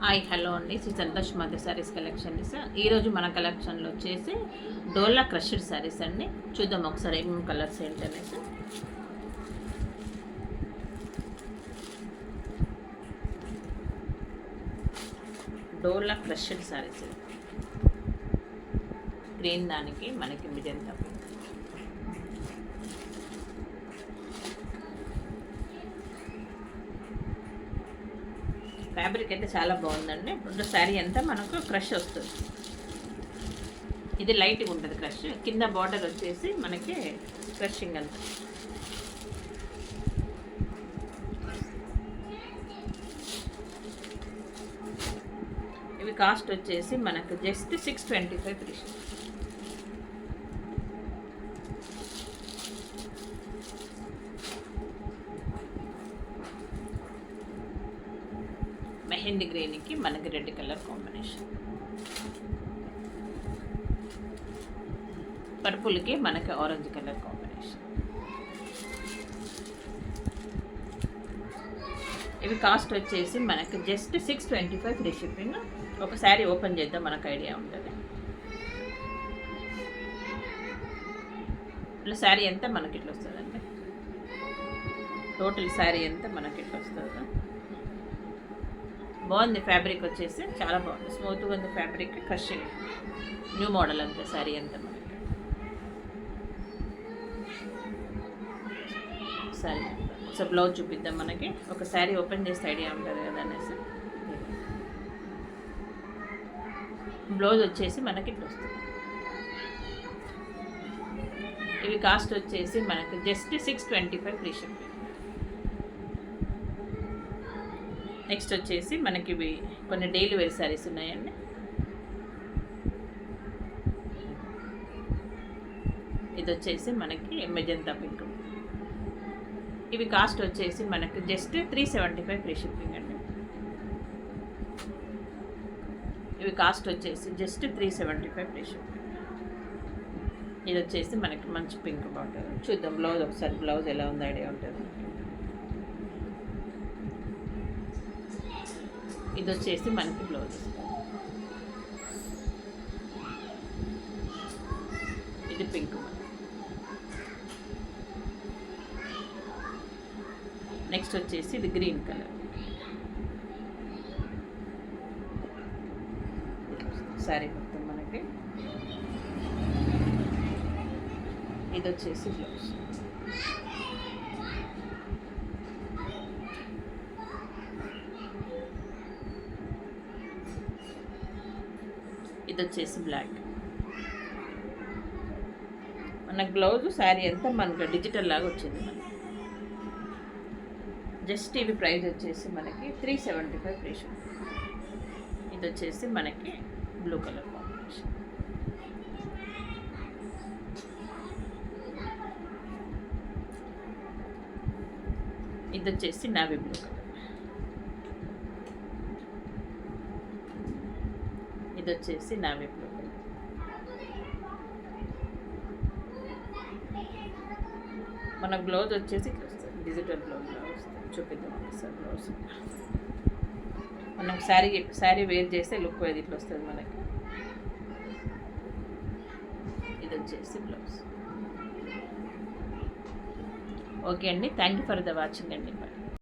Hi hello అండి, శ్రీ సంతోష్ మధ్య saris collection sir. ఈరోజు మన కలెక్షన్లో వచ్చేసి డోలా క్రష్డ్ శారీస్ అండి. చూద్దాం ఒకసారి ఏమేమి కలర్స్ ఏంటనేసి. డోలా క్రష్డ్ శారీస్ గ్రీన్ దానికి మనకి మిజంతా ఫ్యాబ్రిక్ అయితే చాలా బాగుందండి. ఇప్పుడు శారీ అంతా మనకు క్రష్ వస్తుంది. ఇది లైట్గా ఉంటుంది క్రష్. కింద బార్డర్ వచ్చేసి మనకి క్రషింగ్ అంతా. ఇవి కాస్ట్ వచ్చేసి మనకు జస్ట్ 625 రూపీస్. మెహందీ గ్రీన్కి మనకి రెడ్ కలర్ కాంబినేషన్, పర్పుల్కి మనకి ఆరెంజ్ కలర్ కాంబినేషన్. ఇవి కాస్ట్ వచ్చేసి మనకి జస్ట్ 625 ఫ్రీ షిప్పింగ్. ఒక శారీ ఓపెన్ చేద్దాం, మనకు ఐడియా ఉంటుంది. ఇట్లా శారీ అంతా మనకి ఇట్లా వస్తుందండి. టోటల్ శారీ అంతా మనకి ఇట్లా వస్తుంది. బాగుంది ఫ్యాబ్రిక్ వచ్చేసి, చాలా బాగుంది, స్మూత్గా ఉంది ఫ్యాబ్రిక్. క్రషింగ్ న్యూ మోడల్ అంతే శారీ అంతా మనకి. సరే ఒకసారి బ్లౌజ్ చూపిద్దాం. మనకి ఒక శారీ ఓపెన్ చేస్తే ఐడియా ఉంటుంది కదా అనేసి. బ్లౌజ్ వచ్చేసి మనకి ఇట్లా వస్తుంది. ఇవి కాస్ట్ వచ్చేసి మనకి జస్ట్ 625 ఫ్రీ షిప్పింగ్. నెక్స్ట్ వచ్చేసి మనకి ఇవి కొన్ని డైలీ వేర్ శారీస్ ఉన్నాయండి. ఇది వచ్చేసి మనకి మెజంతా పింక్. ఇవి కాస్ట్ వచ్చేసి మనకి జస్ట్ 375 ఫ్రీ షిప్పింగ్ అండి. ఇవి కాస్ట్ వచ్చేసి జస్ట్ 375 ఫ్రీ షిప్పింగ్. ఇది వచ్చేసి మనకి మంచి పింక్ బార్డర్. చూద్దాం బ్లౌజ్ ఒకసారి, బ్లౌజ్ ఎలా ఉంది ఐడియా ఉంటుంది. ఇది వచ్చేసి మనకి బ్లౌజ్. ఇది పింక్. నెక్స్ట్ వచ్చేసి ఇది గ్రీన్ కలర్. సారీ మొత్తం మనకి. ఇది వచ్చేసి బ్లౌజ్. ఇది వచ్చేసి బ్లాక్. మనకు బ్లౌజ్ శారీ అంతా మనకు డిజిటల్ లాగా వచ్చింది మనకి. జస్ట్ ఇవి ప్రైస్ వచ్చేసి మనకి 375 ఫ్రీ షిప్పింగ్. ఇది వచ్చేసి మనకి బ్లూ కలర్ కాంబినేషన్. ఇది వచ్చేసి నావీ బ్లూ కలర్. ఇది వచ్చేసి నావీ బ్లూ కలర్. మన బ్లౌజ్ వచ్చేసి ఇట్లా వస్తుంది, డిజిటల్ బ్లౌజ్ లాగా వస్తుంది. చూపిద్దాం సార్ బ్లౌజ్. మనం శారీ వేర్ చేస్తే లుక్ అది ఇట్లా వస్తుంది మనకి. ఇది వచ్చేసి బ్లౌజ్. ఓకే అండి, thank you for the watching అండి. బాయ్.